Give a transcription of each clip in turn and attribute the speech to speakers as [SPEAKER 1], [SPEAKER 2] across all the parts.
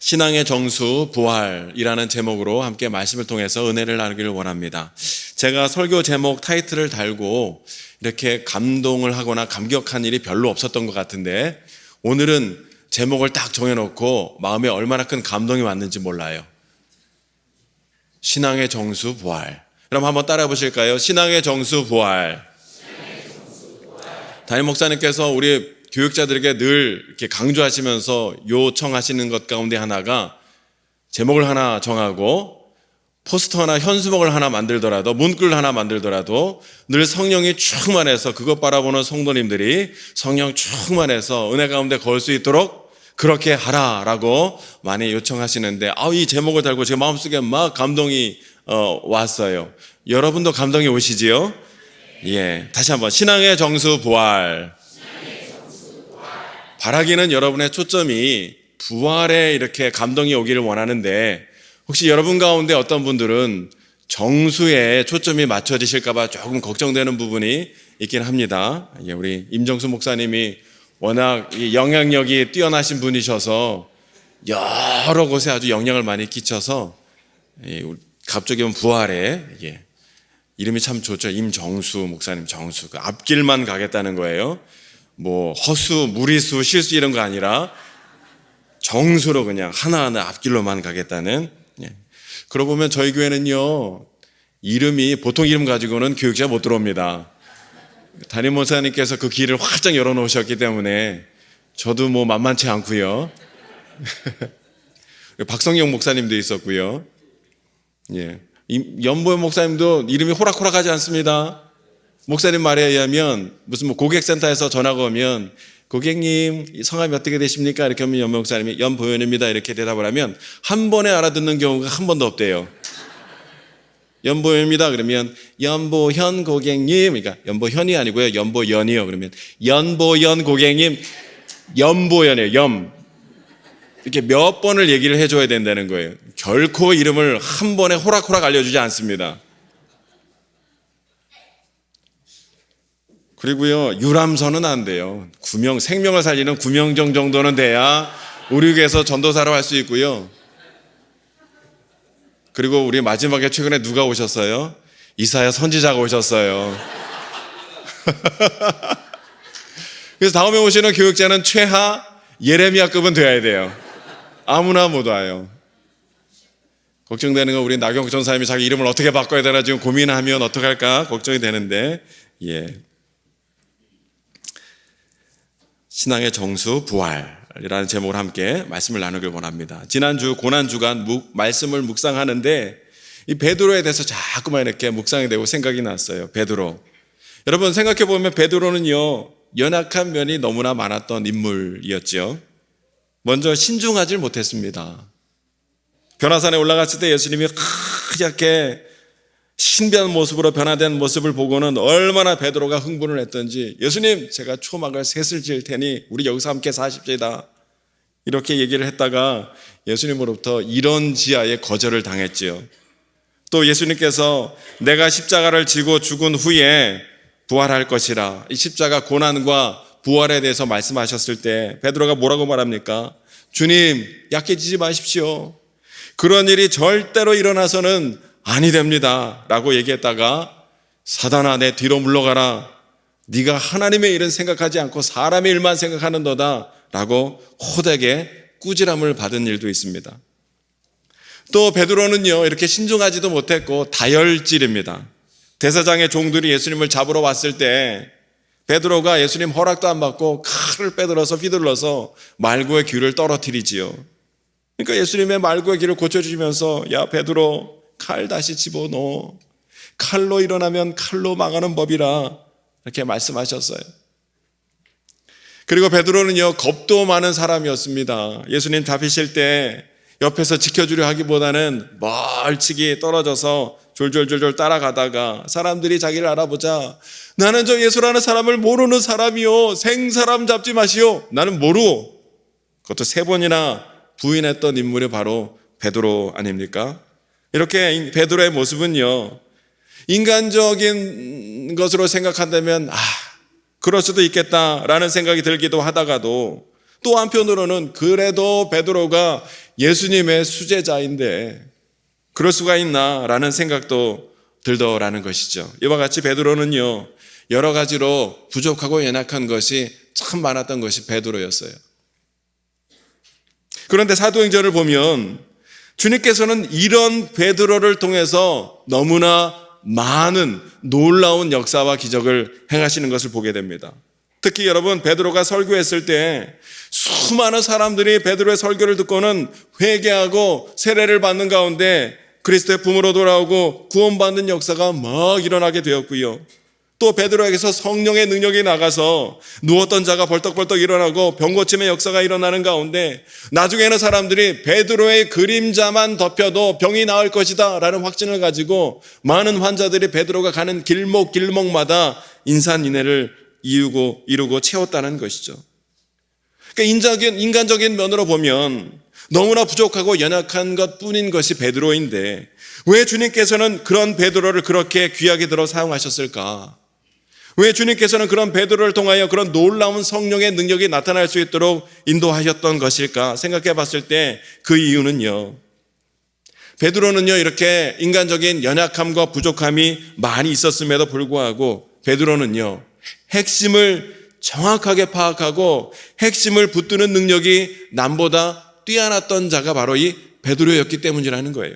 [SPEAKER 1] 신앙의 정수 부활이라는 제목으로 함께 말씀을 통해서 은혜를 나누기를 원합니다. 제가 설교 제목 타이틀을 달고 이렇게 감동을 하거나 감격한 일이 별로 없었던 것 같은데 오늘은 제목을 딱 정해놓고 마음에 얼마나 큰 감동이 왔는지 몰라요. 신앙의 정수 부활. 그럼 한번 따라해 보실까요? 신앙의 정수 부활. 담임 목사님께서 우리 교육자들에게 늘 이렇게 강조하시면서 요청하시는 것 가운데 하나가 제목을 하나 정하고 포스터나 현수막을 하나 만들더라도 문구를 하나 만들더라도 늘 성령이 충만해서 그것 바라보는 성도님들이 성령 충만해서 은혜 가운데 걸 수 있도록 그렇게 하라라고 많이 요청하시는데 이 제목을 달고 제 마음속에 막 감동이 왔어요. 여러분도 감동이 오시지요? 예, 다시 한번 신앙의 정수 부활. 바라기는 여러분의 초점이 부활에 이렇게 감동이 오기를 원하는데 혹시 여러분 가운데 어떤 분들은 정수에 초점이 맞춰지실까봐 조금 걱정되는 부분이 있긴 합니다. 우리 임정수 목사님이 워낙 영향력이 뛰어나신 분이셔서 여러 곳에 아주 영향을 많이 끼쳐서 갑자기 부활에 이름이 참 좋죠. 임정수 목사님, 정수. 그 앞길만 가겠다는 거예요. 뭐 허수, 무리수, 실수 이런 거 아니라 정수로 그냥 하나하나 앞길로만 가겠다는. 그러고 보면 저희 교회는요, 이름이 보통 이름 가지고는 교육자 못 들어옵니다. 담임 목사님께서 그 길을 활짝 열어놓으셨기 때문에 저도 뭐 만만치 않고요. 박성영 목사님도 있었고요. 연보현 목사님도 이름이 호락호락하지 않습니다. 목사님 말에 의하면 무슨 고객센터에서 전화가 오면 고객님 성함이 어떻게 되십니까? 이렇게 하면 연보현 목사님이 연보현입니다 이렇게 대답을 하면 한 번에 알아듣는 경우가 한 번도 없대요. 연보현입니다 그러면 연보현 고객님, 그러니까 연보현이 아니고요 연보연이요. 그러면 연보연 고객님, 연보연이에요. 이렇게 몇 번을 얘기를 해줘야 된다는 거예요. 결코 이름을 한 번에 호락호락 알려주지 않습니다. 그리고요, 유람선은 안 돼요. 생명을 살리는 구명정 정도는 돼야 우리 교회에서 전도사로 할 수 있고요. 그리고 우리 마지막에 최근에 누가 오셨어요? 이사야 선지자가 오셨어요. 그래서 다음에 오시는 교육자는 최하 예레미야급은 돼야 돼요. 아무나 못 와요. 걱정되는 건 우리 나경석 전사님이 자기 이름을 어떻게 바꿔야 되나 지금 고민하면 어떡할까 걱정이 되는데 신앙의 정수 부활이라는 제목으로 함께 말씀을 나누길 원합니다. 지난주 고난주간 말씀을 묵상하는데 이 베드로에 대해서 자꾸만 이렇게 묵상이 되고 생각이 났어요. 베드로. 여러분 생각해 보면 베드로는요 연약한 면이 너무나 많았던 인물이었죠. 먼저 신중하지 못했습니다. 변화산에 올라갔을 때 예수님이 크게 신비한 모습으로 변화된 모습을 보고는 얼마나 베드로가 흥분을 했던지 예수님 제가 초막을 셋을 지을 테니 우리 여기서 함께 사십시다 이렇게 얘기를 했다가 예수님으로부터 이런 지하에 거절을 당했지요. 또 예수님께서 내가 십자가를 지고 죽은 후에 부활할 것이라 이 십자가 고난과 부활에 대해서 말씀하셨을 때 베드로가 뭐라고 말합니까? 주님 약해지지 마십시오. 그런 일이 절대로 일어나서는 아니 됩니다 라고 얘기했다가 사단아 내 뒤로 물러가라 네가 하나님의 일은 생각하지 않고 사람의 일만 생각하는도다 라고 호되게 꾸지람을 받은 일도 있습니다. 또 베드로는요 이렇게 신중하지도 못했고 다혈질입니다. 대사장의 종들이 예수님을 잡으러 왔을 때 베드로가 예수님 허락도 안 받고 칼을 빼들어서 휘둘러서 말구의 귀를 떨어뜨리지요. 그러니까 예수님의 말구의 귀를 고쳐주시면서 야 베드로 칼 다시 집어넣어. 칼로 일어나면 칼로 망하는 법이라 이렇게 말씀하셨어요. 그리고 베드로는요 겁도 많은 사람이었습니다. 예수님 잡히실 때 옆에서 지켜주려 하기보다는 멀찍이 떨어져서 졸졸졸졸 따라가다가 사람들이 자기를 알아보자 나는 저 예수라는 사람을 모르는 사람이요 생사람 잡지 마시오. 나는 모르. 그것도 3번이나 부인했던 인물이 바로 베드로 아닙니까? 이렇게 베드로의 모습은요 인간적인 것으로 생각한다면 그럴 수도 있겠다라는 생각이 들기도 하다가도 또 한편으로는 그래도 베드로가 예수님의 수제자인데 그럴 수가 있나라는 생각도 들더라는 것이죠. 이와 같이 베드로는요, 여러 가지로 부족하고 연약한 것이 참 많았던 것이 베드로였어요. 그런데 사도행전을 보면 주님께서는 이런 베드로를 통해서 너무나 많은 놀라운 역사와 기적을 행하시는 것을 보게 됩니다. 특히 여러분, 베드로가 설교했을 때 수많은 사람들이 베드로의 설교를 듣고는 회개하고 세례를 받는 가운데 그리스도의 품으로 돌아오고 구원받는 역사가 막 일어나게 되었고요. 또 베드로에게서 성령의 능력이 나가서 누웠던 자가 벌떡벌떡 일어나고 병 고침의 역사가 일어나는 가운데 나중에는 사람들이 베드로의 그림자만 덮여도 병이 나을 것이다 라는 확신을 가지고 많은 환자들이 베드로가 가는 길목마다 인산인해를 이루고 채웠다는 것이죠. 그러니까 인간적인 면으로 보면 너무나 부족하고 연약한 것뿐인 것이 베드로인데 왜 주님께서는 그런 베드로를 그렇게 귀하게 들어 사용하셨을까? 왜 주님께서는 그런 베드로를 통하여 그런 놀라운 성령의 능력이 나타날 수 있도록 인도하셨던 것일까 생각해 봤을 때 그 이유는요, 베드로는요 이렇게 인간적인 연약함과 부족함이 많이 있었음에도 불구하고 베드로는요 핵심을 정확하게 파악하고 핵심을 붙드는 능력이 남보다 뛰어났던 자가 바로 이 베드로였기 때문이라는 거예요.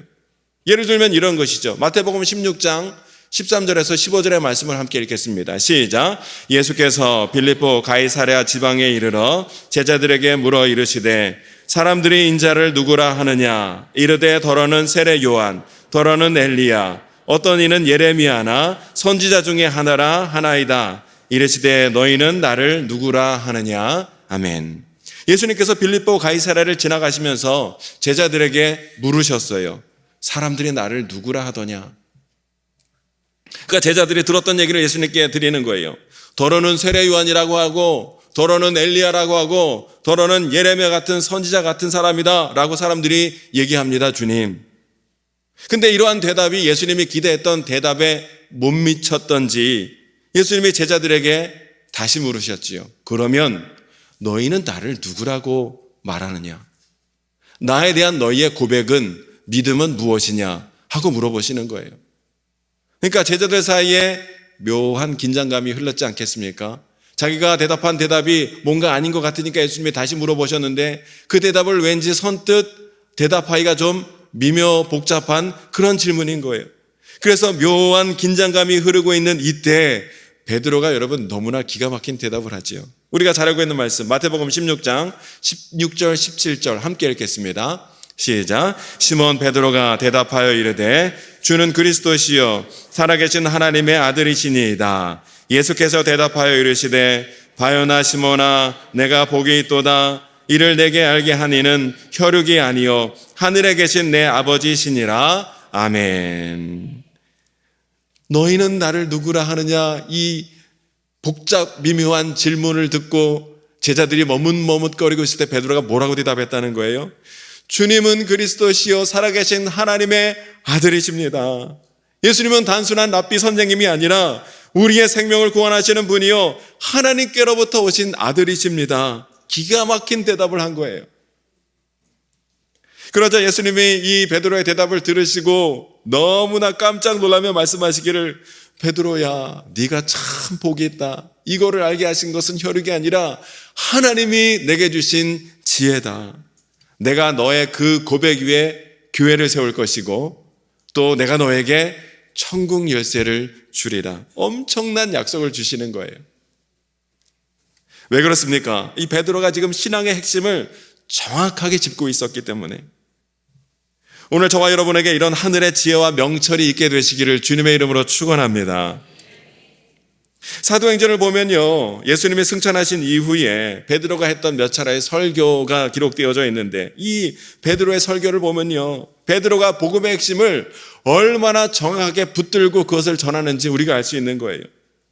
[SPEAKER 1] 예를 들면 이런 것이죠. 마태복음 16장 13절에서 15절의 말씀을 함께 읽겠습니다. 시작. 예수께서 빌립보 가이사랴 지방에 이르러 제자들에게 물어 이르시되 사람들이 인자를 누구라 하느냐? 이르되 더러는 세례 요한, 더러는 엘리야, 어떤 이는 예레미야나 선지자 중에 하나라 하나이다. 이르시되 너희는 나를 누구라 하느냐? 아멘. 예수님께서 빌립보 가이사랴를 지나가시면서 제자들에게 물으셨어요. 사람들이 나를 누구라 하더냐? 그러니까 제자들이 들었던 얘기를 예수님께 드리는 거예요. 더러는 세례 요한이라고 하고 더러는 엘리야라고 하고 더러는 예레미야 같은 선지자 같은 사람이다 라고 사람들이 얘기합니다. 주님. 근데 이러한 대답이 예수님이 기대했던 대답에 못 미쳤던지 예수님이 제자들에게 다시 물으셨지요. 그러면 너희는 나를 누구라고 말하느냐? 나에 대한 너희의 고백은, 믿음은 무엇이냐? 하고 물어보시는 거예요. 그러니까 제자들 사이에 묘한 긴장감이 흘렀지 않겠습니까? 자기가 대답한 대답이 뭔가 아닌 것 같으니까 예수님이 다시 물어보셨는데 그 대답을 왠지 선뜻 대답하기가 좀 미묘 복잡한 그런 질문인 거예요. 그래서 묘한 긴장감이 흐르고 있는 이때 베드로가 여러분 너무나 기가 막힌 대답을 하지요. 우리가 잘 알고 있는 말씀 마태복음 16장 16절 17절 함께 읽겠습니다. 시작. 시몬 베드로가 대답하여 이르되 주는 그리스도시요 살아계신 하나님의 아들이시니이다. 예수께서 대답하여 이르시되 바요나 시몬아 내가 복이 있도다. 이를 내게 알게 하니는 혈육이 아니요 하늘에 계신 내 아버지시니라. 아멘. 너희는 나를 누구라 하느냐? 이 복잡 미묘한 질문을 듣고 제자들이 머뭇머뭇거리고 있을 때 베드로가 뭐라고 대답했다는 거예요? 주님은 그리스도시요 살아계신 하나님의 아들이십니다. 예수님은 단순한 랍비 선생님이 아니라 우리의 생명을 구원하시는 분이요 하나님께로부터 오신 아들이십니다. 기가 막힌 대답을 한 거예요. 그러자 예수님이 이 베드로의 대답을 들으시고 너무나 깜짝 놀라며 말씀하시기를 베드로야 네가 참 복이 있다. 이거를 알게 하신 것은 혈육이 아니라 하나님이 내게 주신 지혜다. 내가 너의 그 고백 위에 교회를 세울 것이고 또 내가 너에게 천국 열쇠를 주리라. 엄청난 약속을 주시는 거예요. 왜 그렇습니까? 이 베드로가 지금 신앙의 핵심을 정확하게 짚고 있었기 때문에 오늘 저와 여러분에게 이런 하늘의 지혜와 명철이 있게 되시기를 주님의 이름으로 축원합니다. 사도행전을 보면요 예수님이 승천하신 이후에 베드로가 했던 몇 차례의 설교가 기록되어져 있는데 이 베드로의 설교를 보면요 베드로가 복음의 핵심을 얼마나 정확하게 붙들고 그것을 전하는지 우리가 알 수 있는 거예요.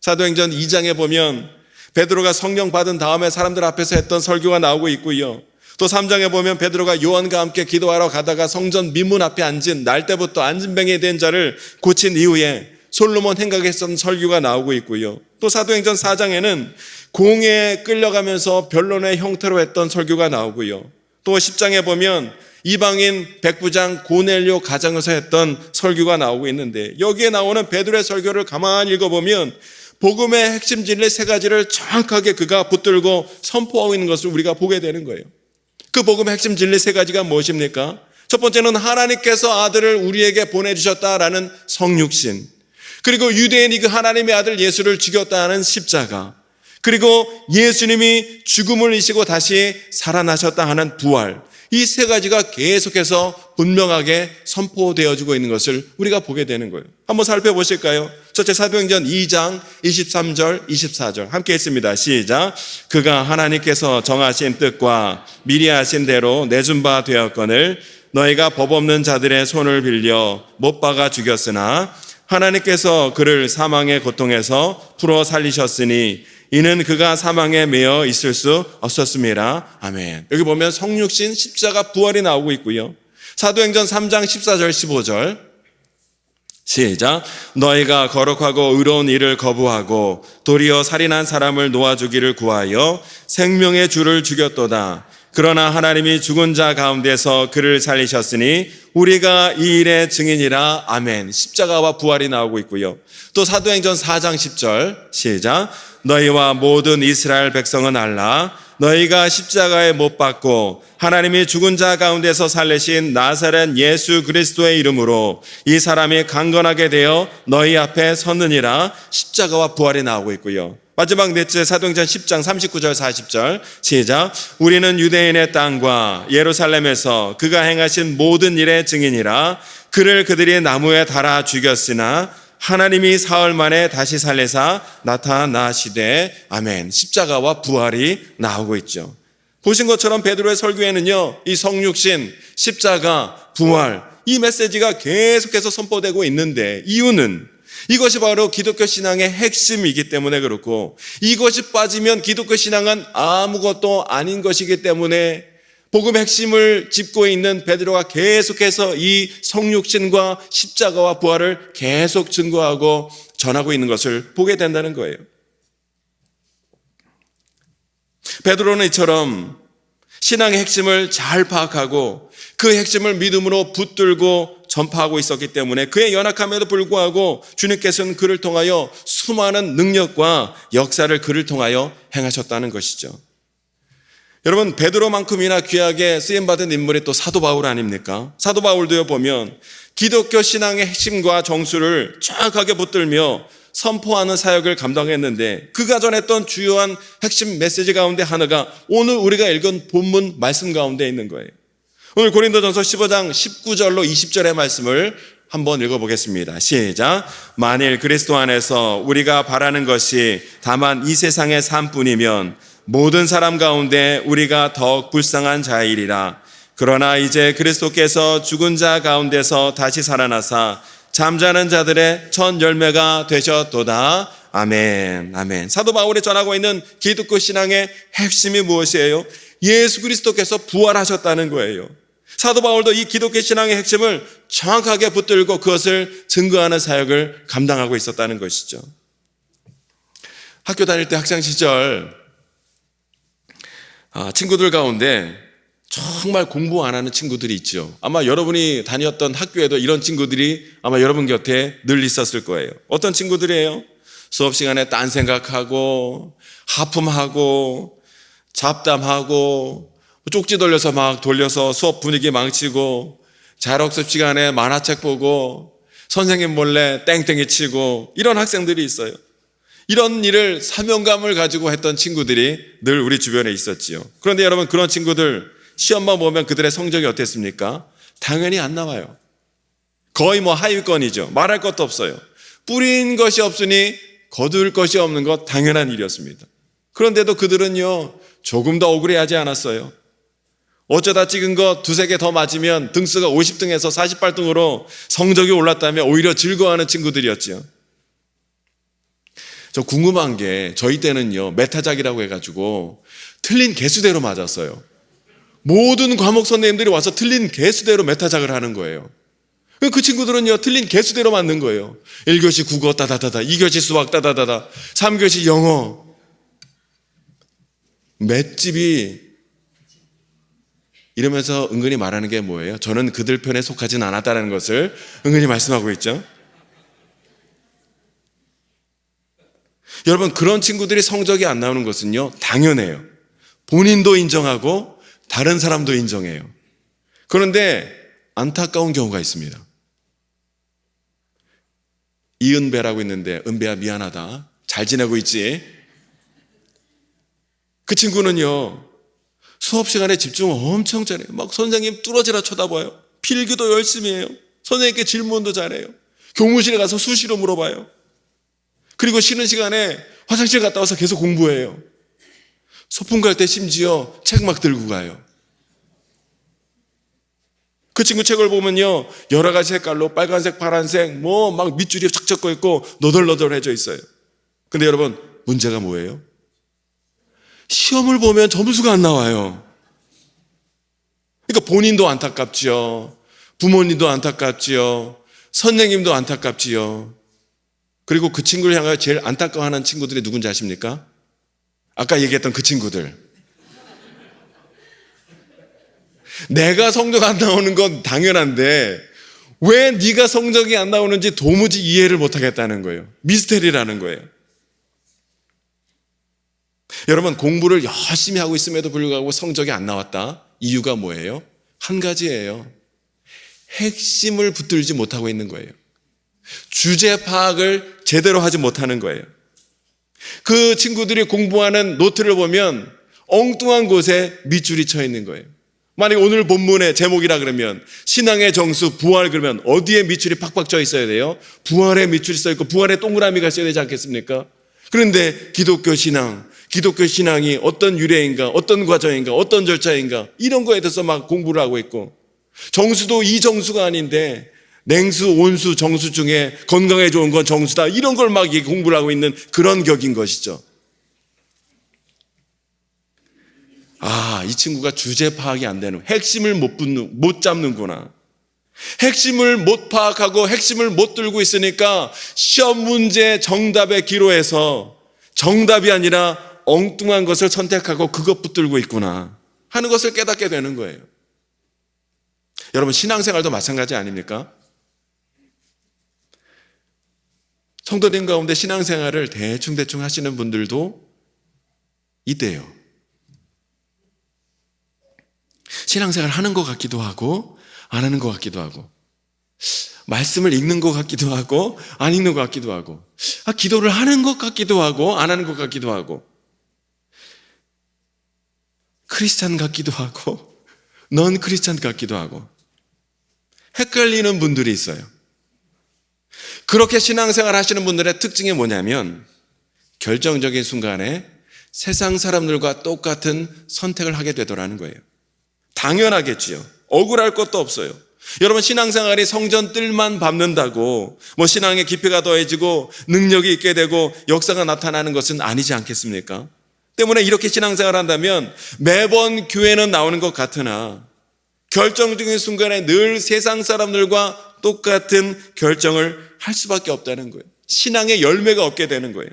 [SPEAKER 1] 사도행전 2장에 보면 베드로가 성령 받은 다음에 사람들 앞에서 했던 설교가 나오고 있고요. 또 3장에 보면 베드로가 요한과 함께 기도하러 가다가 성전 민문 앞에 앉은 날 때부터 안진병이 된 자를 고친 이후에 솔로몬 행각에 쓴 설교가 나오고 있고요. 또 사도행전 4장에는 공에 끌려가면서 변론의 형태로 했던 설교가 나오고요. 또 10장에 보면 이방인 백부장 고넬료 가정에서 했던 설교가 나오고 있는데, 여기에 나오는 베드로의 설교를 가만히 읽어보면 복음의 핵심 진리 세 가지를 정확하게 그가 붙들고 선포하고 있는 것을 우리가 보게 되는 거예요. 그 복음의 핵심 진리 세 가지가 무엇입니까? 첫 번째는 하나님께서 아들을 우리에게 보내주셨다라는 성육신, 그리고 유대인이 그 하나님의 아들 예수를 죽였다는 십자가, 그리고 예수님이 죽음을 이기시고 다시 살아나셨다 하는 부활, 이 세 가지가 계속해서 분명하게 선포되어지고 있는 것을 우리가 보게 되는 거예요. 한번 살펴보실까요? 첫째, 사도행전 2장 23절 24절 함께 읽습니다. 시작. 그가 하나님께서 정하신 뜻과 미리 하신 대로 내준 바 되었거늘 너희가 법 없는 자들의 손을 빌려 못 박아 죽였으나 하나님께서 그를 사망의 고통에서 풀어 살리셨으니 이는 그가 사망에 매여 있을 수 없었습니다. 아멘. 여기 보면 성육신, 십자가, 부활이 나오고 있고요. 사도행전 3장 14절 15절 시작. 너희가 거룩하고 의로운 일을 거부하고 도리어 살인한 사람을 놓아주기를 구하여 생명의 주를 죽였도다. 그러나 하나님이 죽은 자 가운데서 그를 살리셨으니 우리가 이 일의 증인이라. 아멘. 십자가와 부활이 나오고 있고요. 또 사도행전 4장 10절 시작. 너희와 모든 이스라엘 백성은 알라. 너희가 십자가에 못 박고 하나님이 죽은 자 가운데서 살리신 나사렛 예수 그리스도의 이름으로 이 사람이 강건하게 되어 너희 앞에 섰느니라. 십자가와 부활이 나오고 있고요. 마지막 넷째, 사도행전 10장 39절 40절 시작. 우리는 유대인의 땅과 예루살렘에서 그가 행하신 모든 일의 증인이라. 그를 그들이 나무에 달아 죽였으나 하나님이 사흘 만에 다시 살리사 나타나시되. 아멘. 십자가와 부활이 나오고 있죠. 보신 것처럼 베드로의 설교에는요, 이 성육신, 십자가, 부활, 이 메시지가 계속해서 선포되고 있는데, 이유는 이것이 바로 기독교 신앙의 핵심이기 때문에 그렇고, 이것이 빠지면 기독교 신앙은 아무것도 아닌 것이기 때문에 복음의 핵심을 짚고 있는 베드로가 계속해서 이 성육신과 십자가와 부활을 계속 증거하고 전하고 있는 것을 보게 된다는 거예요. 베드로는 이처럼 신앙의 핵심을 잘 파악하고 그 핵심을 믿음으로 붙들고 전파하고 있었기 때문에 그의 연약함에도 불구하고 주님께서는 그를 통하여 수많은 능력과 역사를 그를 통하여 행하셨다는 것이죠. 여러분, 베드로만큼이나 귀하게 쓰임받은 인물이 또 사도 바울 아닙니까? 사도 바울도요 보면 기독교 신앙의 핵심과 정수를 정확하게 붙들며 선포하는 사역을 감당했는데, 그가 전했던 주요한 핵심 메시지 가운데 하나가 오늘 우리가 읽은 본문 말씀 가운데 있는 거예요. 오늘 고린도전서 15장 19절로 20절의 말씀을 한번 읽어보겠습니다. 시작. 만일 그리스도 안에서 우리가 바라는 것이 다만 이 세상의 삶뿐이면 모든 사람 가운데 우리가 더욱 불쌍한 자이리라. 그러나 이제 그리스도께서 죽은 자 가운데서 다시 살아나사 잠자는 자들의 첫 열매가 되셨도다. 아멘. 아멘. 사도 바울이 전하고 있는 기독교 신앙의 핵심이 무엇이에요? 예수 그리스도께서 부활하셨다는 거예요. 사도 바울도 이 기독교 신앙의 핵심을 정확하게 붙들고 그것을 증거하는 사역을 감당하고 있었다는 것이죠. 학교 다닐 때 학창 시절 친구들 가운데 정말 공부 안 하는 친구들이 있죠. 아마 여러분이 다녔던 학교에도 이런 친구들이 아마 여러분 곁에 늘 있었을 거예요. 어떤 친구들이에요? 수업 시간에 딴 생각하고 하품하고 잡담하고 쪽지 돌려서 막 돌려서 수업 분위기 망치고 자력습 시간에 만화책 보고 선생님 몰래 땡땡이 치고 이런 학생들이 있어요. 이런 일을 사명감을 가지고 했던 친구들이 늘 우리 주변에 있었지요. 그런데 여러분, 그런 친구들 시험만 보면 그들의 성적이 어땠습니까? 당연히 안 나와요. 거의 하위권이죠. 말할 것도 없어요. 뿌린 것이 없으니 거둘 것이 없는 것 당연한 일이었습니다. 그런데도 그들은요, 조금 더 억울해하지 않았어요. 어쩌다 찍은 거 두세 개 더 맞으면 등수가 50등에서 48등으로 성적이 올랐다며 오히려 즐거워하는 친구들이었지요. 저 궁금한 게, 저희 때는요 메타작이라고 해가지고 틀린 개수대로 맞았어요. 모든 과목 선생님들이 와서 틀린 개수대로 메타작을 하는 거예요. 그 친구들은요, 틀린 개수대로 맞는 거예요. 1교시 국어 따다다다, 2교시 수학 따다다다, 3교시 영어. 맷집이 이러면서 은근히 말하는 게 뭐예요? 저는 그들 편에 속하진 않았다는 것을 은근히 말씀하고 있죠. 여러분, 그런 친구들이 성적이 안 나오는 것은요, 당연해요. 본인도 인정하고 다른 사람도 인정해요. 그런데 안타까운 경우가 있습니다. 이은배라고 있는데, 은배야 미안하다, 잘 지내고 있지? 그 친구는요, 수업 시간에 집중 엄청 잘해요. 막 선생님 뚫어지라 쳐다봐요. 필기도 열심히 해요. 선생님께 질문도 잘해요. 교무실에 가서 수시로 물어봐요. 그리고 쉬는 시간에 화장실 갔다 와서 계속 공부해요. 소풍 갈 때 심지어 책 막 들고 가요. 그 친구 책을 보면요, 여러 가지 색깔로 빨간색, 파란색, 뭐 막 밑줄이 척 섞여 있고 너덜너덜해져 있어요. 근데 여러분, 문제가 뭐예요? 시험을 보면 점수가 안 나와요. 그러니까 본인도 안타깝지요. 부모님도 안타깝지요. 선생님도 안타깝지요. 그리고 그 친구를 향하여 제일 안타까워하는 친구들이 누군지 아십니까? 아까 얘기했던 그 친구들. 내가 성적 안 나오는 건 당연한데 왜 네가 성적이 안 나오는지 도무지 이해를 못하겠다는 거예요. 미스테리라는 거예요. 여러분, 공부를 열심히 하고 있음에도 불구하고 성적이 안 나왔다. 이유가 뭐예요? 한 가지예요. 핵심을 붙들지 못하고 있는 거예요. 주제 파악을 제대로 하지 못하는 거예요. 그 친구들이 공부하는 노트를 보면 엉뚱한 곳에 밑줄이 쳐 있는 거예요. 만약 오늘 본문의 제목이라 그러면 신앙의 정수 부활, 그러면 어디에 밑줄이 팍팍 쳐 있어야 돼요? 부활에 밑줄이 써 있고 부활에 동그라미가 써야 되지 않겠습니까? 그런데 기독교 신앙이 어떤 유래인가, 어떤 과정인가, 어떤 절차인가, 이런 거에 대해서 막 공부를 하고 있고, 정수도 이 정수가 아닌데 냉수, 온수, 정수 중에 건강에 좋은 건 정수다, 이런 걸 막 공부를 하고 있는 그런 격인 것이죠. 이 친구가 주제 파악이 안 되는, 핵심을 못 잡는구나. 핵심을 못 파악하고 핵심을 못 들고 있으니까 시험 문제 정답의 기로에서 정답이 아니라 엉뚱한 것을 선택하고 그것 붙들고 있구나 하는 것을 깨닫게 되는 거예요. 여러분, 신앙생활도 마찬가지 아닙니까? 성도님 가운데 신앙생활을 대충 하시는 분들도 있대요. 신앙생활 하는 것 같기도 하고 안 하는 것 같기도 하고, 말씀을 읽는 것 같기도 하고 안 읽는 것 같기도 하고, 기도를 하는 것 같기도 하고 안 하는 것 같기도 하고, 크리스찬 같기도 하고 넌 크리스찬 같기도 하고, 헷갈리는 분들이 있어요. 그렇게 신앙생활 하시는 분들의 특징이 뭐냐면 결정적인 순간에 세상 사람들과 똑같은 선택을 하게 되더라는 거예요. 당연하겠지요. 억울할 것도 없어요. 여러분, 신앙생활이 성전 뜰만 밟는다고 뭐 신앙의 깊이가 더해지고 능력이 있게 되고 역사가 나타나는 것은 아니지 않겠습니까? 때문에 이렇게 신앙생활 한다면 매번 교회는 나오는 것 같으나 결정적인 순간에 늘 세상 사람들과 똑같은 결정을 할 수밖에 없다는 거예요. 신앙의 열매가 없게 되는 거예요.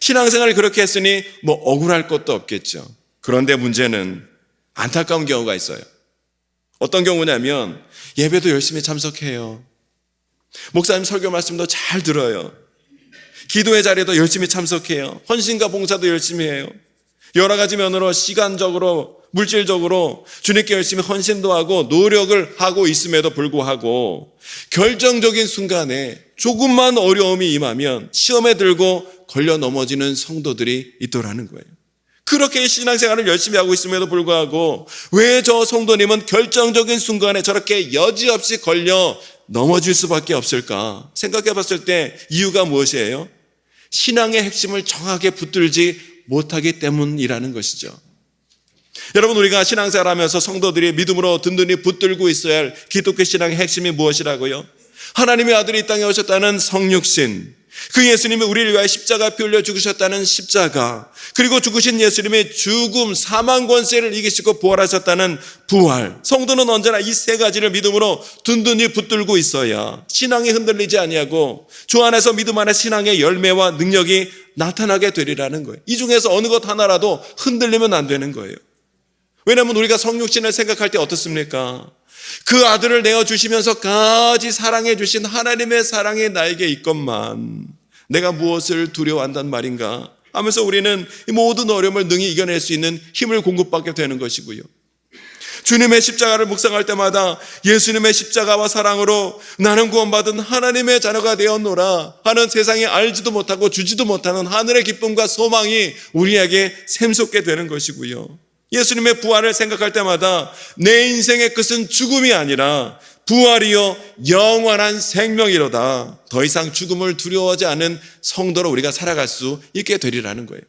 [SPEAKER 1] 신앙생활을 그렇게 했으니 뭐 억울할 것도 없겠죠. 그런데 문제는 안타까운 경우가 있어요. 어떤 경우냐면 예배도 열심히 참석해요. 목사님 설교 말씀도 잘 들어요. 기도의 자리에도 열심히 참석해요. 헌신과 봉사도 열심히 해요. 여러 가지 면으로 시간적으로, 물질적으로 주님께 열심히 헌신도 하고 노력을 하고 있음에도 불구하고 결정적인 순간에 조금만 어려움이 임하면 시험에 들고 걸려 넘어지는 성도들이 있더라는 거예요. 그렇게 신앙생활을 열심히 하고 있음에도 불구하고 왜 저 성도님은 결정적인 순간에 저렇게 여지없이 걸려 넘어질 수밖에 없을까 생각해 봤을 때 이유가 무엇이에요? 신앙의 핵심을 정확하게 붙들지 못하기 때문이라는 것이죠. 여러분, 우리가 신앙생활 하면서 성도들이 믿음으로 든든히 붙들고 있어야 할 기독교 신앙의 핵심이 무엇이라고요? 하나님의 아들이 이 땅에 오셨다는 성육신, 그 예수님이 우리를 위하여 십자가 피 흘려 죽으셨다는 십자가, 그리고 죽으신 예수님의 죽음, 사망 권세를 이기시고 부활하셨다는 부활. 성도는 언제나 이 세 가지를 믿음으로 든든히 붙들고 있어야 신앙이 흔들리지 아니하고 주 안에서 믿음 안에 신앙의 열매와 능력이 나타나게 되리라는 거예요. 이 중에서 어느 것 하나라도 흔들리면 안 되는 거예요. 왜냐하면 우리가 성육신을 생각할 때 어떻습니까? 그 아들을 내어주시면서까지 사랑해 주신 하나님의 사랑이 나에게 있건만 내가 무엇을 두려워한단 말인가 하면서 우리는 이 모든 어려움을 능히 이겨낼 수 있는 힘을 공급받게 되는 것이고요. 주님의 십자가를 묵상할 때마다 예수님의 십자가와 사랑으로 나는 구원받은 하나님의 자녀가 되었노라 하는 세상에 알지도 못하고 주지도 못하는 하늘의 기쁨과 소망이 우리에게 샘솟게 되는 것이고요. 예수님의 부활을 생각할 때마다 내 인생의 끝은 죽음이 아니라 부활이요 영원한 생명이로다. 더 이상 죽음을 두려워하지 않은 성도로 우리가 살아갈 수 있게 되리라는 거예요.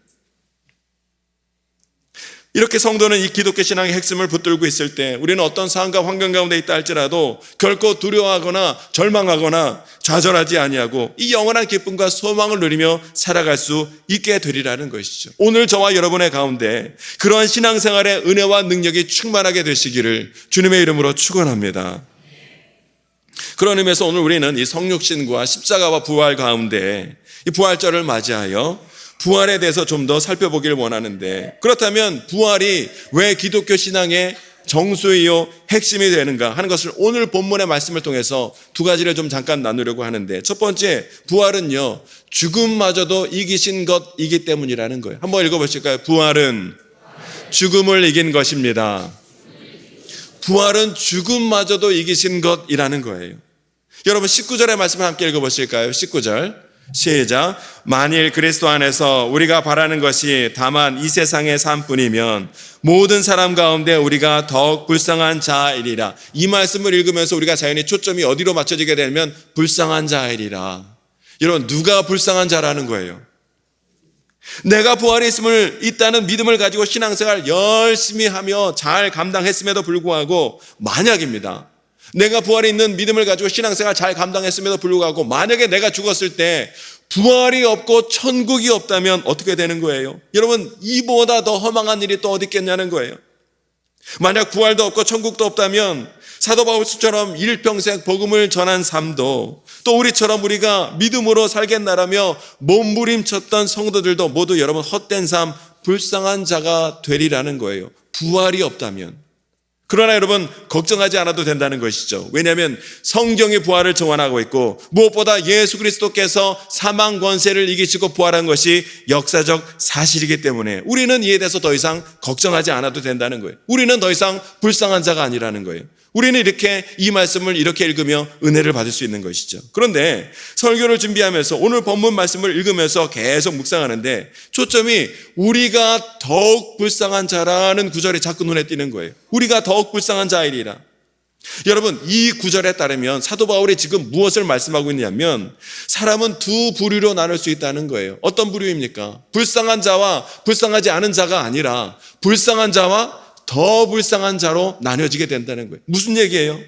[SPEAKER 1] 이렇게 성도는 이 기독교 신앙의 핵심을 붙들고 있을 때 우리는 어떤 상황과 환경 가운데 있다 할지라도 결코 두려워하거나 절망하거나 좌절하지 아니하고 이 영원한 기쁨과 소망을 누리며 살아갈 수 있게 되리라는 것이죠. 오늘 저와 여러분의 가운데 그러한 신앙생활의 은혜와 능력이 충만하게 되시기를 주님의 이름으로 축원합니다. 그런 의미에서 오늘 우리는 이 성육신과 십자가와 부활 가운데 이 부활절을 맞이하여 부활에 대해서 좀 더 살펴보기를 원하는데, 그렇다면 부활이 왜 기독교 신앙의 정수이요 핵심이 되는가 하는 것을 오늘 본문의 말씀을 통해서 두 가지를 좀 잠깐 나누려고 하는데, 첫 번째, 부활은요 죽음마저도 이기신 것이기 때문이라는 거예요. 한번 읽어보실까요? 부활은 죽음을 이긴 것입니다. 부활은 죽음마저도 이기신 것이라는 거예요. 여러분 19절의 말씀을 함께 읽어보실까요? 19절 시작. 만일 그리스도 안에서 우리가 바라는 것이 다만 이 세상의 삶뿐이면 모든 사람 가운데 우리가 더욱 불쌍한 자이리라. 이 말씀을 읽으면서 우리가 자연히 초점이 어디로 맞춰지게 되면 불쌍한 자이리라. 여러분 누가 불쌍한 자라는 거예요? 내가 부활이 있다는 믿음을 가지고 신앙생활 열심히 하며 잘 감당했음에도 불구하고, 만약입니다, 내가 부활이 있는 믿음을 가지고 신앙생활 잘 감당했음에도 불구하고 만약에 내가 죽었을 때 부활이 없고 천국이 없다면 어떻게 되는 거예요? 여러분 이보다 더 허망한 일이 또 어디 있겠냐는 거예요. 만약 부활도 없고 천국도 없다면 사도 바울처럼 일평생 복음을 전한 삶도, 또 우리처럼 우리가 믿음으로 살겠나라며 몸부림쳤던 성도들도 모두 여러분 헛된 삶, 불쌍한 자가 되리라는 거예요. 부활이 없다면. 그러나 여러분 걱정하지 않아도 된다는 것이죠. 왜냐하면 성경이 부활을 증언하고 있고 무엇보다 예수 그리스도께서 사망 권세를 이기시고 부활한 것이 역사적 사실이기 때문에 우리는 이에 대해서 더 이상 걱정하지 않아도 된다는 거예요. 우리는 더 이상 불쌍한 자가 아니라는 거예요. 우리는 이렇게 이 말씀을 이렇게 읽으며 은혜를 받을 수 있는 것이죠. 그런데 설교를 준비하면서 오늘 본문 말씀을 읽으면서 계속 묵상하는데 초점이 우리가 더욱 불쌍한 자라는 구절이 자꾸 눈에 띄는 거예요. 우리가 더욱 불쌍한 자이리라. 여러분 이 구절에 따르면 사도 바울이 지금 무엇을 말씀하고 있냐면 사람은 두 부류로 나눌 수 있다는 거예요. 어떤 부류입니까? 불쌍한 자와 불쌍하지 않은 자가 아니라 불쌍한 자와 더 불쌍한 자로 나뉘어지게 된다는 거예요. 무슨 얘기예요?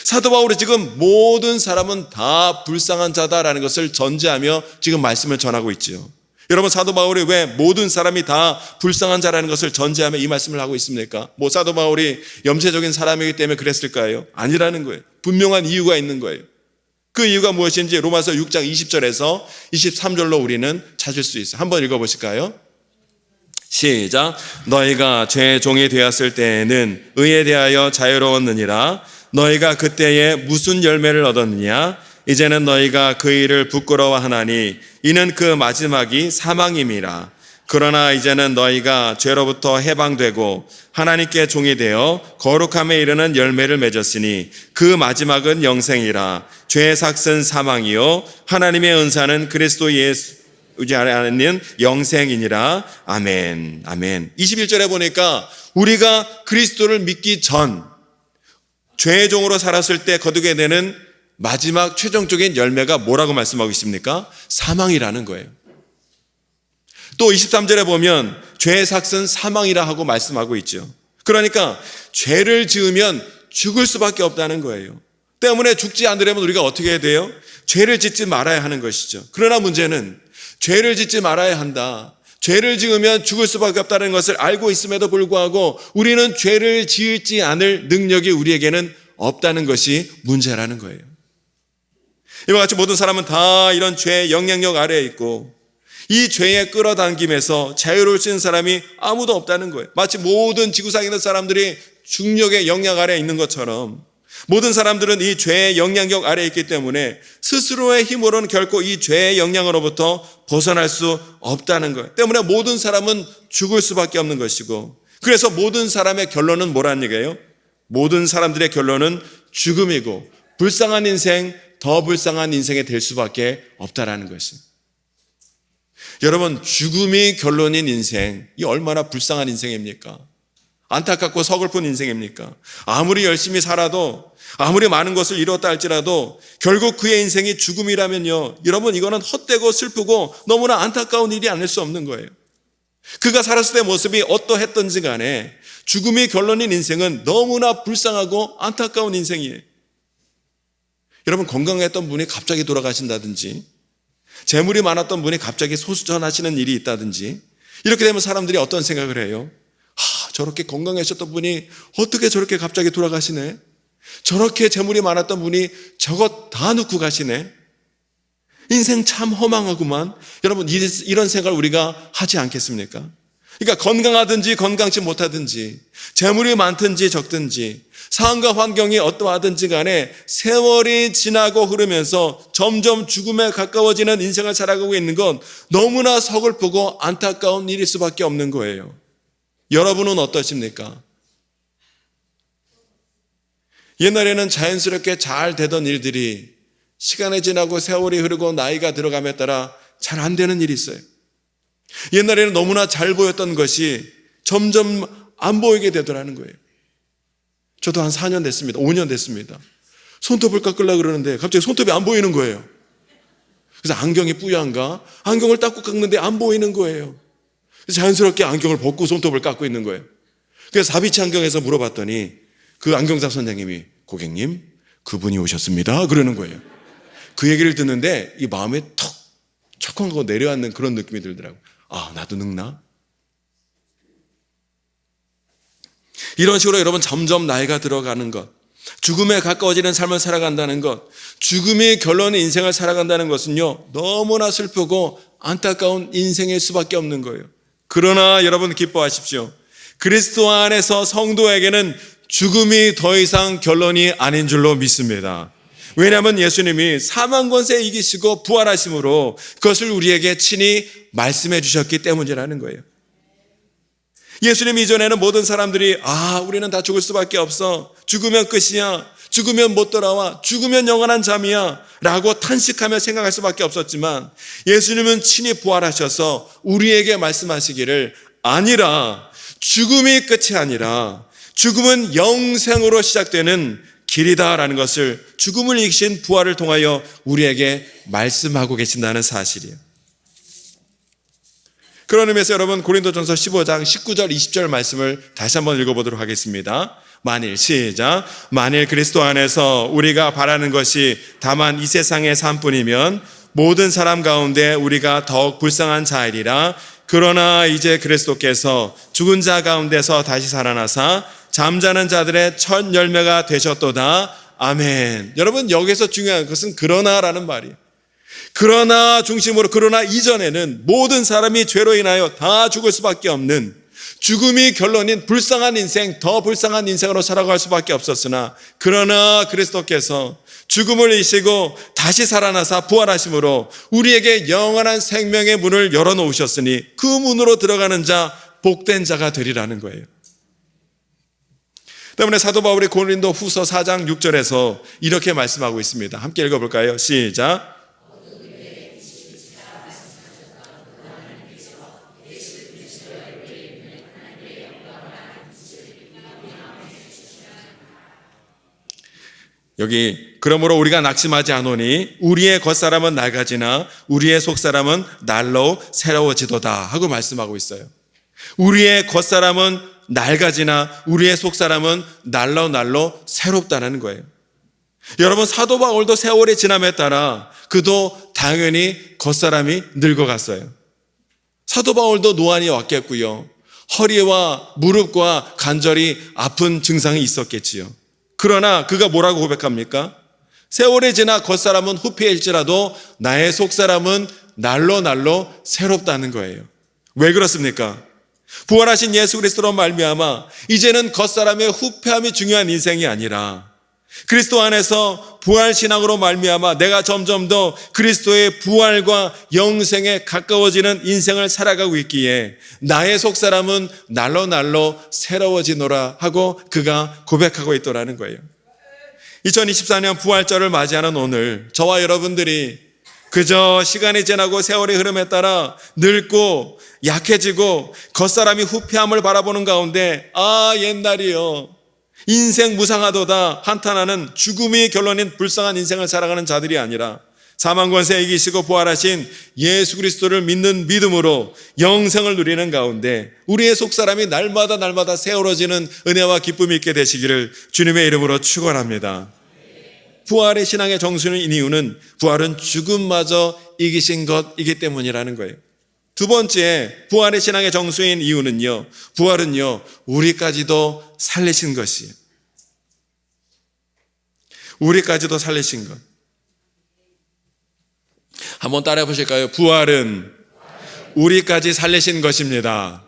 [SPEAKER 1] 사도 바울이 지금 모든 사람은 다 불쌍한 자다라는 것을 전제하며 지금 말씀을 전하고 있지요. 여러분 사도 바울이 왜 모든 사람이 다 불쌍한 자라는 것을 전제하며 이 말씀을 하고 있습니까? 뭐 사도 바울이 염세적인 사람이기 때문에 그랬을까요? 아니라는 거예요. 분명한 이유가 있는 거예요. 그 이유가 무엇인지 로마서 6장 20절에서 23절로 우리는 찾을 수 있어요. 한번 읽어보실까요? 시작. 너희가 죄의 종이 되었을 때에는 의에 대하여 자유로웠느니라. 너희가 그때에 무슨 열매를 얻었느냐? 이제는 너희가 그 일을 부끄러워하나니 이는 그 마지막이 사망임이라. 그러나 이제는 너희가 죄로부터 해방되고 하나님께 종이 되어 거룩함에 이르는 열매를 맺었으니 그 마지막은 영생이라. 죄의 삭은 사망이요 하나님의 은사는 그리스도 예수 의지 하는 영생이니라. 아멘. 아멘. 21절에 보니까 우리가 그리스도를 믿기 전 죄의 종으로 살았을 때 거두게 되는 마지막 최종적인 열매가 뭐라고 말씀하고 있습니까? 사망이라는 거예요. 또 23절에 보면 죄의 삭은 사망이라 하고 말씀하고 있죠. 그러니까 죄를 지으면 죽을 수밖에 없다는 거예요. 때문에 죽지 않으려면 우리가 어떻게 해야 돼요? 죄를 짓지 말아야 하는 것이죠. 그러나 문제는 죄를 짓지 말아야 한다. 죄를 지으면 죽을 수밖에 없다는 것을 알고 있음에도 불구하고 우리는 죄를 지을지 않을 능력이 우리에게는 없다는 것이 문제라는 거예요. 이와 같이 모든 사람은 다 이런 죄의 영향력 아래에 있고 이 죄에 끌어당김에서 자유로울 수 있는 사람이 아무도 없다는 거예요. 마치 모든 지구상에 있는 사람들이 중력의 영향 아래에 있는 것처럼 모든 사람들은 이 죄의 영향력 아래에 있기 때문에 스스로의 힘으로는 결코 이 죄의 영향으로부터 벗어날 수 없다는 거예요. 때문에 모든 사람은 죽을 수밖에 없는 것이고, 그래서 모든 사람의 결론은 뭐라는 얘기예요? 모든 사람들의 결론은 죽음이고 불쌍한 인생, 더 불쌍한 인생이 될 수밖에 없다라는 것입니다. 여러분, 죽음이 결론인 인생, 이 얼마나 불쌍한 인생입니까? 안타깝고 서글픈 인생입니까? 아무리 열심히 살아도, 아무리 많은 것을 이뤘다 할지라도 결국 그의 인생이 죽음이라면요, 여러분, 이거는 헛되고 슬프고 너무나 안타까운 일이 아닐 수 없는 거예요. 그가 살았을 때 모습이 어떠했던지 간에 죽음이 결론인 인생은 너무나 불쌍하고 안타까운 인생이에요. 여러분, 건강했던 분이 갑자기 돌아가신다든지, 재물이 많았던 분이 갑자기 소수전하시는 일이 있다든지, 이렇게 되면 사람들이 어떤 생각을 해요? 저렇게 건강하셨던 분이 어떻게 저렇게 갑자기 돌아가시네? 저렇게 재물이 많았던 분이 저것 다 놓고 가시네? 인생 참 허망하구만. 여러분, 이런 생각을 우리가 하지 않겠습니까? 그러니까 건강하든지 건강치 못하든지, 재물이 많든지 적든지, 상황과 환경이 어떠하든지 간에 세월이 지나고 흐르면서 점점 죽음에 가까워지는 인생을 살아가고 있는 건 너무나 서글프고 안타까운 일일 수밖에 없는 거예요. 여러분은 어떠십니까? 옛날에는 자연스럽게 잘 되던 일들이 시간이 지나고 세월이 흐르고 나이가 들어감에 따라 잘 안 되는 일이 있어요. 옛날에는 너무나 잘 보였던 것이 점점 안 보이게 되더라는 거예요. 저도 한 4년 됐습니다. 5년 됐습니다. 손톱을 깎으려고 그러는데 갑자기 손톱이 안 보이는 거예요. 그래서 안경이 뿌연가? 안경을 닦고 깎는데 안 보이는 거예요. 그래서 자연스럽게 안경을 벗고 손톱을 깎고 있는 거예요. 그래서 사비치 안경에서 물어봤더니 그 안경사 선생님이, 고객님, 그분이 오셨습니다, 그러는 거예요. 그 얘기를 듣는데 이 마음에 턱 척하고 내려앉는 그런 느낌이 들더라고요. 아, 나도 늙나? 이런 식으로 여러분, 점점 나이가 들어가는 것, 죽음에 가까워지는 삶을 살아간다는 것, 죽음이 결론의 인생을 살아간다는 것은요, 너무나 슬프고 안타까운 인생일 수밖에 없는 거예요. 그러나 여러분, 기뻐하십시오. 그리스도 안에서 성도에게는 죽음이 더 이상 결론이 아닌 줄로 믿습니다. 왜냐하면 예수님이 사망 권세 이기시고 부활하심으로 그것을 우리에게 친히 말씀해 주셨기 때문이라는 거예요. 예수님 이전에는 모든 사람들이 우리는 다 죽을 수밖에 없어, 죽으면 끝이야, 죽으면 못 돌아와, 죽으면 영원한 잠이야 라고 탄식하며 생각할 수밖에 없었지만, 예수님은 친히 부활하셔서 우리에게 말씀하시기를, 아니라 죽음이 끝이 아니라 죽음은 영생으로 시작되는 길이다라는 것을 죽음을 이기신 부활을 통하여 우리에게 말씀하고 계신다는 사실이에요. 그런 의미에서 여러분, 고린도전서 15장 19절 20절 말씀을 다시 한번 읽어보도록 하겠습니다. 시작. 만일 그리스도 안에서 우리가 바라는 것이 다만 이 세상의 삶뿐이면 모든 사람 가운데 우리가 더욱 불쌍한 자이리라. 그러나 이제 그리스도께서 죽은 자 가운데서 다시 살아나사 잠자는 자들의 첫 열매가 되셨도다. 아멘. 여러분, 여기서 중요한 것은 그러나라는 말이에요. 그러나 중심으로, 그러나 이전에는 모든 사람이 죄로 인하여 다 죽을 수밖에 없는, 죽음이 결론인 불쌍한 인생, 더 불쌍한 인생으로 살아갈 수밖에 없었으나, 그러나 그리스도께서 죽음을 이기시고 다시 살아나사 부활하심으로 우리에게 영원한 생명의 문을 열어놓으셨으니 그 문으로 들어가는 자 복된 자가 되리라는 거예요. 때문에 사도 바울이 고린도 후서 4장 6절에서 이렇게 말씀하고 있습니다. 함께 읽어볼까요? 시작. 여기, 그러므로 우리가 낙심하지 않으니 우리의 겉사람은 낡아지나 우리의 속사람은 날로 새로워지도다 하고 말씀하고 있어요. 우리의 겉사람은 낡아지나 우리의 속사람은 날로 새롭다는 거예요. 여러분, 사도 바울도 세월이 지남에 따라 그도 당연히 겉사람이 늙어갔어요. 사도 바울도 노안이 왔겠고요. 허리와 무릎과 관절이 아픈 증상이 있었겠지요. 그러나 그가 뭐라고 고백합니까? 세월이 지나 겉사람은 후패일지라도 나의 속사람은 날로 날로 새롭다는 거예요. 왜 그렇습니까? 부활하신 예수 그리스도로 말미암아 이제는 겉사람의 후패함이 중요한 인생이 아니라 그리스도 안에서 부활신앙으로 말미암아 내가 점점 더 그리스도의 부활과 영생에 가까워지는 인생을 살아가고 있기에 나의 속사람은 날로 날로 새로워지노라 하고 그가 고백하고 있더라는 거예요. 2024년 부활절을 맞이하는 오늘 저와 여러분들이 그저 시간이 지나고 세월의 흐름에 따라 늙고 약해지고 겉사람이 후패함을 바라보는 가운데 옛날이요, 인생 무상하도다 한탄하는 죽음이 결론인 불쌍한 인생을 살아가는 자들이 아니라 사망 권세에 이기시고 부활하신 예수 그리스도를 믿는 믿음으로 영생을 누리는 가운데 우리의 속사람이 날마다 새어러지는 은혜와 기쁨이 있게 되시기를 주님의 이름으로 축원합니다. 부활의 신앙의 정수인 이유는 부활은 죽음마저 이기신 것이기 때문이라는 거예요. 두 번째, 부활의 신앙의 정수인 이유는요, 부활은요, 우리까지도 살리신 것이에요. 우리까지도 살리신 것. 한번 따라해 보실까요? 부활은 우리까지 살리신 것입니다.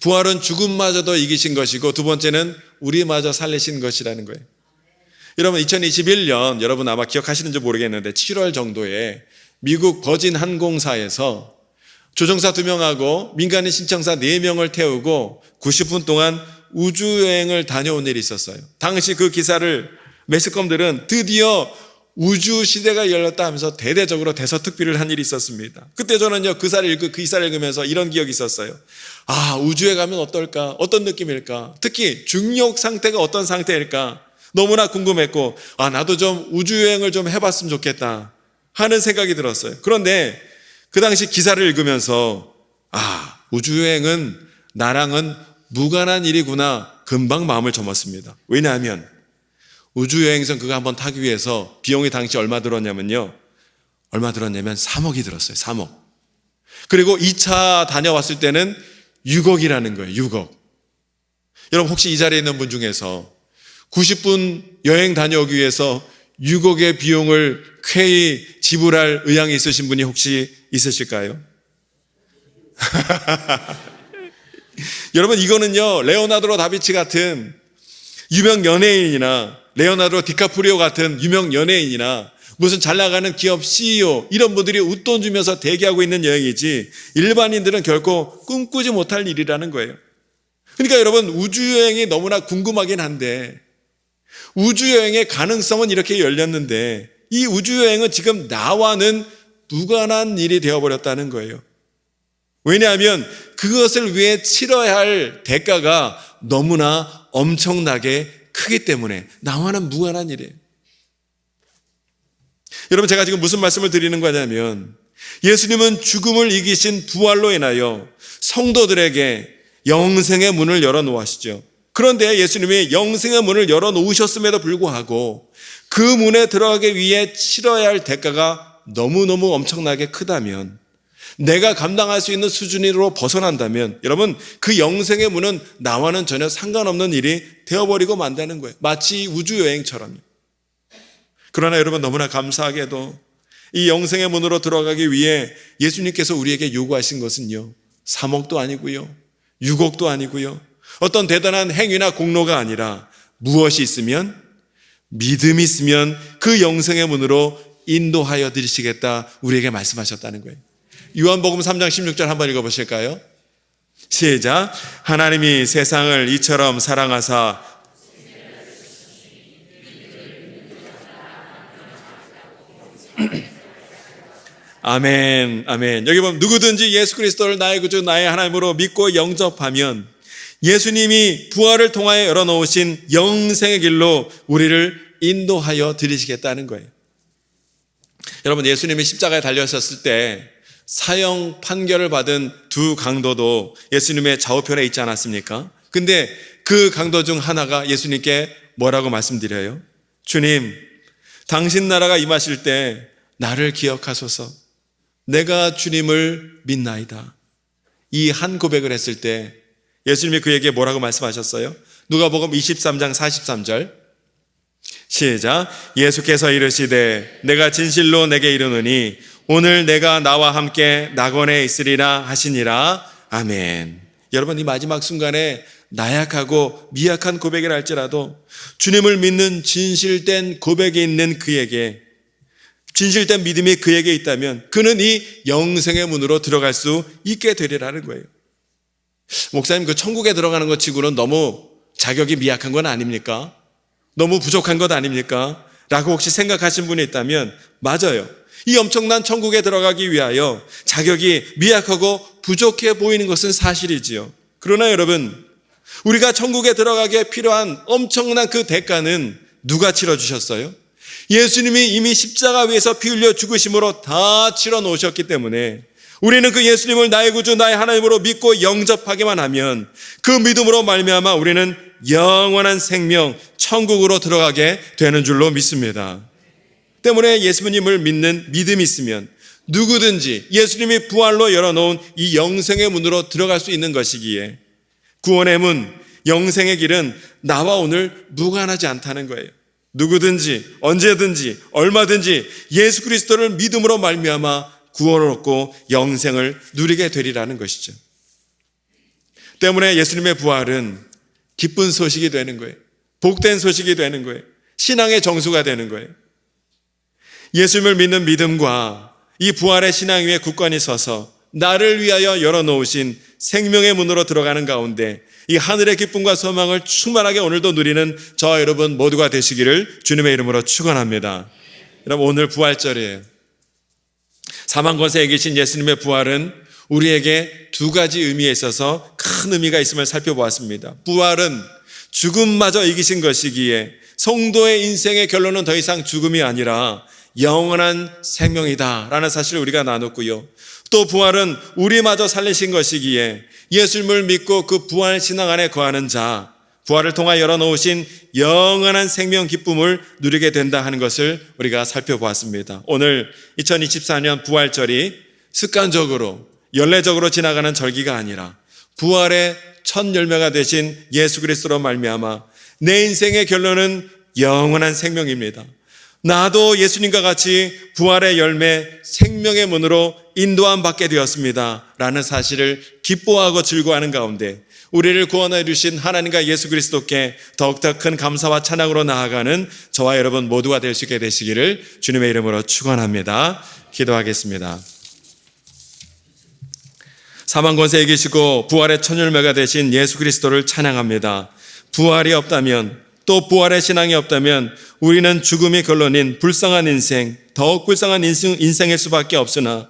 [SPEAKER 1] 부활은 죽음마저도 이기신 것이고 두 번째는 우리마저 살리신 것이라는 거예요. 여러분, 2021년 여러분 아마 기억하시는지 모르겠는데 7월 정도에 미국 버진 항공사에서 조종사 2명하고 민간인 신청사 4명을 태우고 90분 동안 우주여행을 다녀온 일이 있었어요. 당시 그 기사를 매스컴들은 드디어 우주 시대가 열렸다 하면서 대대적으로 대서특필을 한 일이 있었습니다. 그때 저는요, 그 기사를 읽으면서 이런 기억이 있었어요. 우주에 가면 어떨까? 어떤 느낌일까? 특히 중력 상태가 어떤 상태일까? 너무나 궁금했고, 나도 좀 우주여행을 좀 해봤으면 좋겠다 하는 생각이 들었어요. 그런데 그 당시 기사를 읽으면서 우주여행은 나랑은 무관한 일이구나 금방 마음을 접었습니다. 왜냐하면 우주여행선 그거 한번 타기 위해서 비용이 당시 얼마 들었냐면 3억이 들었어요. 3억. 그리고 2차 다녀왔을 때는 6억이라는 거예요. 6억. 여러분, 혹시 이 자리에 있는 분 중에서 90분 여행 다녀오기 위해서 6억의 비용을 쾌히 지불할 의향이 있으신 분이 혹시 있으실까요? 여러분, 이거는요, 레오나르도 다빈치 같은 유명 연예인이나 레오나르도 디카프리오 같은 유명 연예인이나 무슨 잘 나가는 기업 CEO 이런 분들이 웃돈 주면서 대기하고 있는 여행이지 일반인들은 결코 꿈꾸지 못할 일이라는 거예요. 그러니까 여러분, 우주여행이 너무나 궁금하긴 한데 우주여행의 가능성은 이렇게 열렸는데 이 우주여행은 지금 나와는 무관한 일이 되어버렸다는 거예요. 왜냐하면 그것을 위해 치러야 할 대가가 너무나 엄청나게 크기 때문에 나와는 무관한 일이에요. 여러분, 제가 지금 무슨 말씀을 드리는 거냐면 예수님은 죽음을 이기신 부활로 인하여 성도들에게 영생의 문을 열어놓으시죠. 그런데 예수님이 영생의 문을 열어놓으셨음에도 불구하고 그 문에 들어가기 위해 치러야 할 대가가 너무너무 엄청나게 크다면, 내가 감당할 수 있는 수준으로 벗어난다면 여러분, 그 영생의 문은 나와는 전혀 상관없는 일이 되어버리고 만다는 거예요. 마치 우주여행처럼요. 그러나 여러분, 너무나 감사하게도 이 영생의 문으로 들어가기 위해 예수님께서 우리에게 요구하신 것은요, 3억도 아니고요, 6억도 아니고요, 어떤 대단한 행위나 공로가 아니라 무엇이 있으면, 믿음이 있으면 그 영생의 문으로 인도하여 드리시겠다 우리에게 말씀하셨다는 거예요. 요한복음 3장 16절 한번 읽어보실까요? 시작. 하나님이 세상을 이처럼 사랑하사 아멘, 아멘. 여기 보면 누구든지 예수 그리스도를 나의 구주 나의 하나님으로 믿고 영접하면 예수님이 부활을 통하여 열어놓으신 영생의 길로 우리를 인도하여 드리시겠다는 거예요. 여러분, 예수님이 십자가에 달려셨을 때 사형 판결을 받은 두 강도도 예수님의 좌우편에 있지 않았습니까? 근데 그 강도 중 하나가 예수님께 뭐라고 말씀드려요? 주님, 당신 나라가 임하실 때 나를 기억하소서. 내가 주님을 믿나이다. 이 한 고백을 했을 때 예수님이 그에게 뭐라고 말씀하셨어요? 누가복음 23장 43절 시작. 예수께서 이르시되 내가 진실로 내게 이르노니 오늘 내가 나와 함께 낙원에 있으리라 하시니라. 아멘. 여러분, 이 마지막 순간에 나약하고 미약한 고백이라 할지라도 주님을 믿는 진실된 고백이 있는 그에게, 진실된 믿음이 그에게 있다면 그는 이 영생의 문으로 들어갈 수 있게 되리라는 거예요. 목사님, 그 천국에 들어가는 것 치고는 너무 자격이 미약한 건 아닙니까? 너무 부족한 것 아닙니까? 라고 혹시 생각하신 분이 있다면 맞아요. 이 엄청난 천국에 들어가기 위하여 자격이 미약하고 부족해 보이는 것은 사실이지요. 그러나 여러분, 우리가 천국에 들어가기에 필요한 엄청난 그 대가는 누가 치러주셨어요? 예수님이 이미 십자가 위에서 피 흘려 죽으심으로 다 치러 놓으셨기 때문에 우리는 그 예수님을 나의 구주 나의 하나님으로 믿고 영접하기만 하면 그 믿음으로 말미암아 우리는 영원한 생명 천국으로 들어가게 되는 줄로 믿습니다. 때문에 예수님을 믿는 믿음이 있으면 누구든지 예수님이 부활로 열어놓은 이 영생의 문으로 들어갈 수 있는 것이기에 구원의 문, 영생의 길은 나와 오늘 무관하지 않다는 거예요. 누구든지 언제든지 얼마든지 예수 그리스도를 믿음으로 말미암아 구원을 얻고 영생을 누리게 되리라는 것이죠. 때문에 예수님의 부활은 기쁜 소식이 되는 거예요. 복된 소식이 되는 거예요. 신앙의 정수가 되는 거예요. 예수님을 믿는 믿음과 이 부활의 신앙 위에 굳건히 서서 나를 위하여 열어놓으신 생명의 문으로 들어가는 가운데 이 하늘의 기쁨과 소망을 충만하게 오늘도 누리는 저와 여러분 모두가 되시기를 주님의 이름으로 축원합니다. 여러분, 오늘 부활절이에요. 사망 권세에 계신 예수님의 부활은 우리에게 두 가지 의미에 있어서 큰 의미가 있음을 살펴보았습니다. 부활은 죽음마저 이기신 것이기에 성도의 인생의 결론은 더 이상 죽음이 아니라 영원한 생명이다라는 사실을 우리가 나눴고요. 또 부활은 우리마저 살리신 것이기에 예수님을 믿고 그 부활 신앙 안에 거하는 자, 부활을 통하여 열어놓으신 영원한 생명 기쁨을 누리게 된다 하는 것을 우리가 살펴보았습니다. 오늘 2024년 부활절이 습관적으로 연례적으로 지나가는 절기가 아니라 부활의 첫 열매가 되신 예수 그리스도로 말미암아 내 인생의 결론은 영원한 생명입니다. 나도 예수님과 같이 부활의 열매, 생명의 문으로 인도함 받게 되었습니다 라는 사실을 기뻐하고 즐거워하는 가운데 우리를 구원해 주신 하나님과 예수 그리스도께 더욱더 큰 감사와 찬양으로 나아가는 저와 여러분 모두가 될 수 있게 되시기를 주님의 이름으로 축원합니다. 기도하겠습니다. 사망 권세에 계시고 부활의 첫 열매가 되신 예수 그리스도를 찬양합니다. 부활이 없다면, 또 부활의 신앙이 없다면 우리는 죽음이 결론인 불쌍한 인생, 더욱 불쌍한 인생일 수밖에 없으나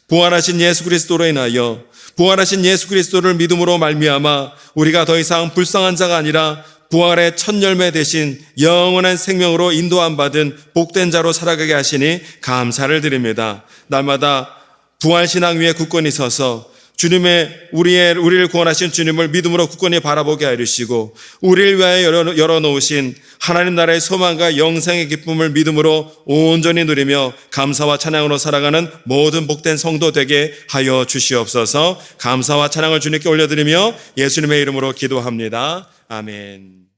[SPEAKER 1] 부활하신 예수 그리스도로 인하여 부활하신 예수 그리스도를 믿음으로 말미암아 우리가 더 이상 불쌍한 자가 아니라 부활의 첫 열매 대신 영원한 생명으로 인도함 받은 복된 자로 살아가게 하시니 감사를 드립니다. 날마다 부활 신앙 위에 굳건히 서서 우리를 구원하신 주님을 믿음으로 굳건히 바라보게 하여 주시고 우리를 위하여 열어놓으신 하나님 나라의 소망과 영생의 기쁨을 믿음으로 온전히 누리며 감사와 찬양으로 살아가는 모든 복된 성도 되게 하여 주시옵소서. 감사와 찬양을 주님께 올려드리며 예수님의 이름으로 기도합니다. 아멘.